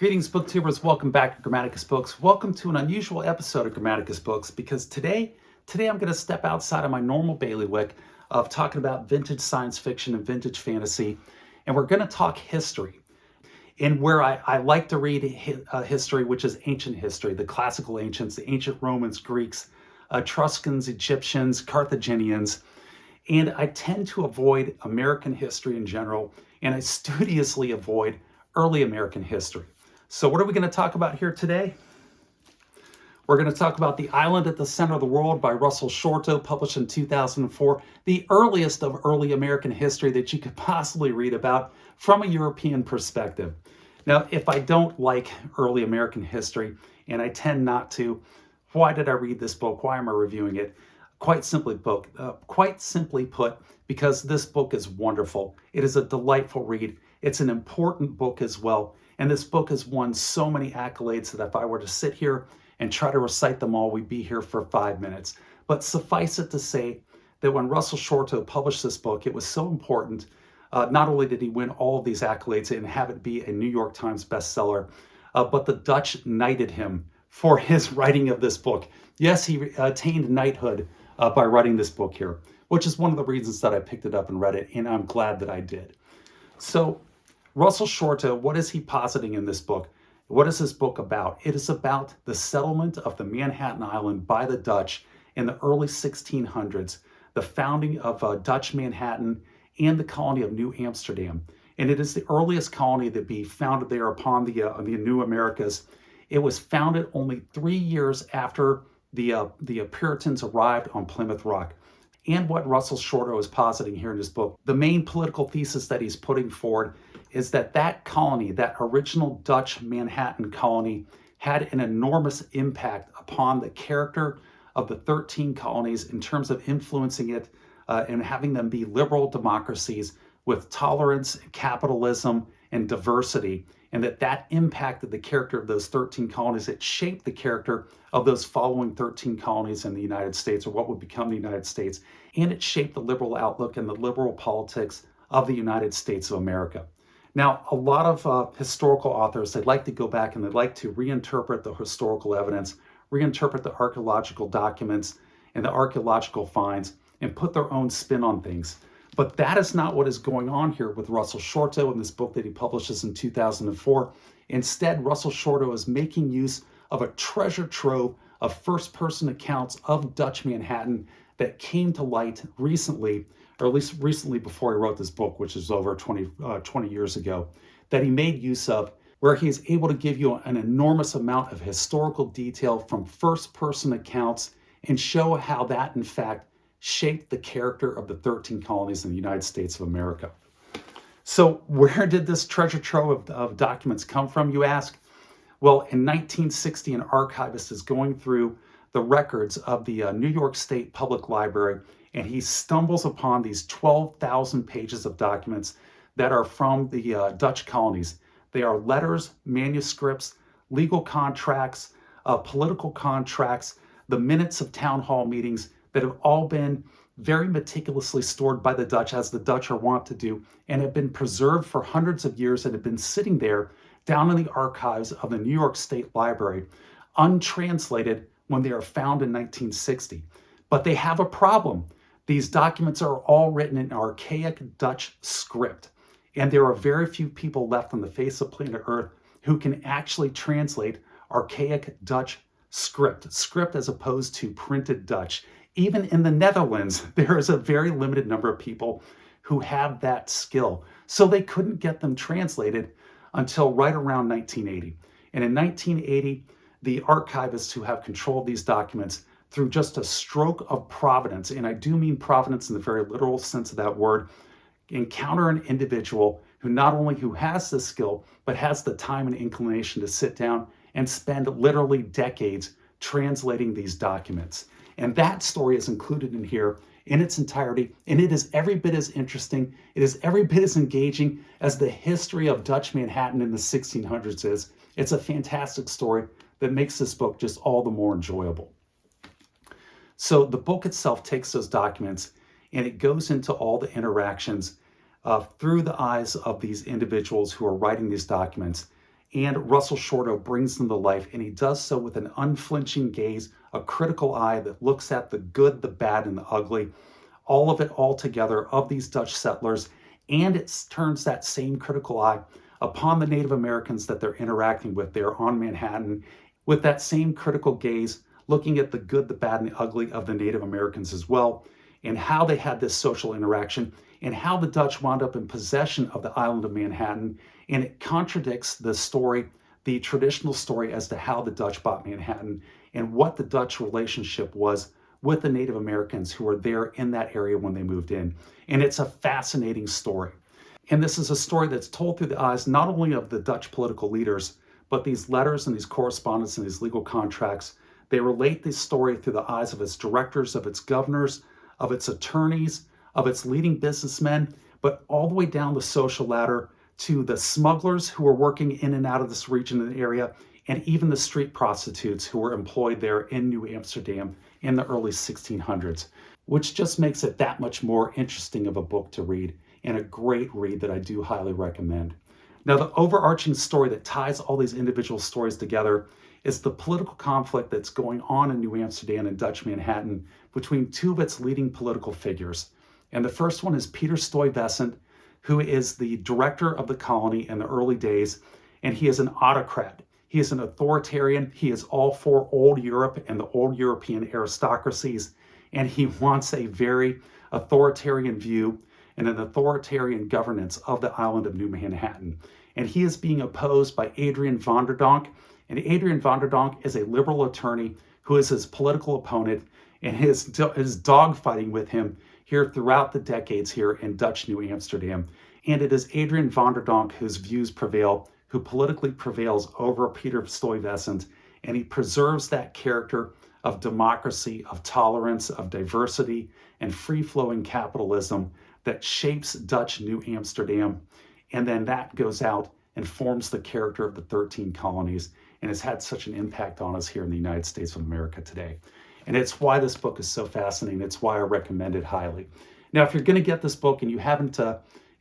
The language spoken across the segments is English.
Greetings, booktubers. Welcome back to Grammaticus Books. Welcome to an unusual episode of Grammaticus Books because today I'm going to step outside of my normal bailiwick of talking about vintage science fiction and vintage fantasy, and we're going to talk history. And where I like to read history, which is ancient history, the classical ancients, the ancient Romans, Greeks, Etruscans, Egyptians, Carthaginians, and I tend to avoid American history in general, and I studiously avoid early American history. So what are we going to talk about here today? We're going to talk about The Island at the Center of the World by Russell Shorto, published in 2004, the earliest of early American history that you could possibly read about from a European perspective. Now, if I don't like early American history, and I tend not to, why did I read this book? Why am I reviewing it? Quite simply put, because this book is wonderful. It is a delightful read. It's an important book as well. And this book has won so many accolades that if I were to sit here and try to recite them all, we'd be here for 5 minutes. But suffice it to say that when Russell Shorto published this book, it was so important. Not only did he win all of these accolades and have it be a New York Times bestseller, but the Dutch knighted him for his writing of this book. Yes, he attained knighthood by writing this book here, which is one of the reasons that I picked it up and read it, and I'm glad that I did. So Russell Shorto, what is he positing in this book? What is this book about? It is about the settlement of the Manhattan Island by the Dutch in the early 1600s, the founding of Dutch Manhattan and the colony of New Amsterdam. And it is the earliest colony to be founded there upon the New Americas. It was founded only 3 years after the Puritans arrived on Plymouth Rock. And what Russell Shorto is positing here in his book, the main political thesis that he's putting forward is that that colony, that original Dutch Manhattan colony, had an enormous impact upon the character of the 13 colonies in terms of influencing it and having them be liberal democracies with tolerance, capitalism, and diversity, and that impacted the character of those 13 colonies. It shaped the character of those following 13 colonies in the United States, or what would become the United States, and it shaped the liberal outlook and the liberal politics of the United States of America. Now, a lot of historical authors, they like to go back and they like to reinterpret the historical evidence, reinterpret the archaeological documents and the archaeological finds, and put their own spin on things. But that is not what is going on here with Russell Shorto in this book that he publishes in 2004. Instead, Russell Shorto is making use of a treasure trove of first-person accounts of Dutch Manhattan that came to light recently, or at least recently before he wrote this book, which is over 20 years ago, that he made use of, where he is able to give you an enormous amount of historical detail from first-person accounts and show how that, in fact, shaped the character of the 13 colonies in the United States of America. So where did this treasure trove of documents come from, you ask? Well, in 1960, an archivist is going through the records of the New York State Public Library, and he stumbles upon these 12,000 pages of documents that are from the Dutch colonies. They are letters, manuscripts, legal contracts, political contracts, the minutes of town hall meetings that have all been very meticulously stored by the Dutch, as the Dutch are wont to do, and have been preserved for hundreds of years and have been sitting there down in the archives of the New York State Library, untranslated when they are found in 1960. But they have a problem. These documents are all written in archaic Dutch script, and there are very few people left on the face of planet Earth who can actually translate archaic Dutch script as opposed to printed Dutch. Even in the Netherlands, there is a very limited number of people who have that skill. So they couldn't get them translated until right around 1980. And in 1980, the archivists who have control of these documents, through just a stroke of providence, and I do mean providence in the very literal sense of that word, encounter an individual who not only who has the skill, but has the time and inclination to sit down and spend literally decades translating these documents. And that story is included in here in its entirety, and it is every bit as interesting, it is every bit as engaging as the history of Dutch Manhattan in the 1600s is. It's a fantastic story that makes this book just all the more enjoyable. So the book itself takes those documents and it goes into all the interactions through the eyes of these individuals who are writing these documents. And Russell Shorto brings them to life, and he does so with an unflinching gaze, a critical eye that looks at the good, the bad, and the ugly, all of it all together of these Dutch settlers. And it turns that same critical eye upon the Native Americans that they're interacting with there on Manhattan, with that same critical gaze, looking at the good, the bad, and the ugly of the Native Americans as well, and how they had this social interaction, and how the Dutch wound up in possession of the island of Manhattan. And it contradicts the story, the traditional story as to how the Dutch bought Manhattan and what the Dutch relationship was with the Native Americans who were there in that area when they moved in. And it's a fascinating story. And this is a story that's told through the eyes not only of the Dutch political leaders, but these letters and these correspondence and these legal contracts. They relate this story through the eyes of its directors, of its governors, of its attorneys, of its leading businessmen, but all the way down the social ladder to the smugglers who were working in and out of this region and area, and even the street prostitutes who were employed there in New Amsterdam in the early 1600s, which just makes it that much more interesting of a book to read, and a great read that I do highly recommend. Now, the overarching story that ties all these individual stories together is the political conflict that's going on in New Amsterdam and Dutch Manhattan between two of its leading political figures. And the first one is Peter Stuyvesant, who is the director of the colony in the early days, and he is an autocrat. He is an authoritarian. He is all for old Europe and the old European aristocracies, and he wants a very authoritarian view and an authoritarian governance of the island of New Manhattan. And he is being opposed by Adrian van der Donck. And Adrian van der Donck is a liberal attorney who is his political opponent and is dogfighting with him here throughout the decades here in Dutch New Amsterdam. And it is Adrian van der Donck whose views prevail, who politically prevails over Peter Stuyvesant, and he preserves that character of democracy, of tolerance, of diversity, and free-flowing capitalism that shapes Dutch New Amsterdam. And then that goes out and forms the character of the 13 colonies and has had such an impact on us here in the United States of America today. And it's why this book is so fascinating. It's why I recommend it highly. Now, if you're going to get this book and you haven't,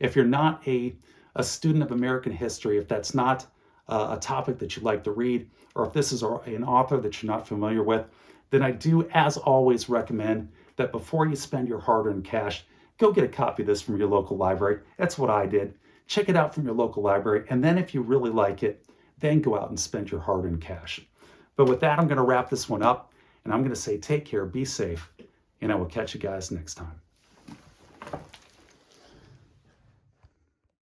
if you're not a student of American history, if that's not a topic that you like to read, or if this is an author that you're not familiar with, then I do, as always, recommend that before you spend your hard-earned cash, go get a copy of this from your local library. That's what I did. Check it out from your local library, and then if you really like it, then go out and spend your hard-earned cash. But with that, I'm going to wrap this one up, and I'm going to say take care, be safe, and I will catch you guys next time.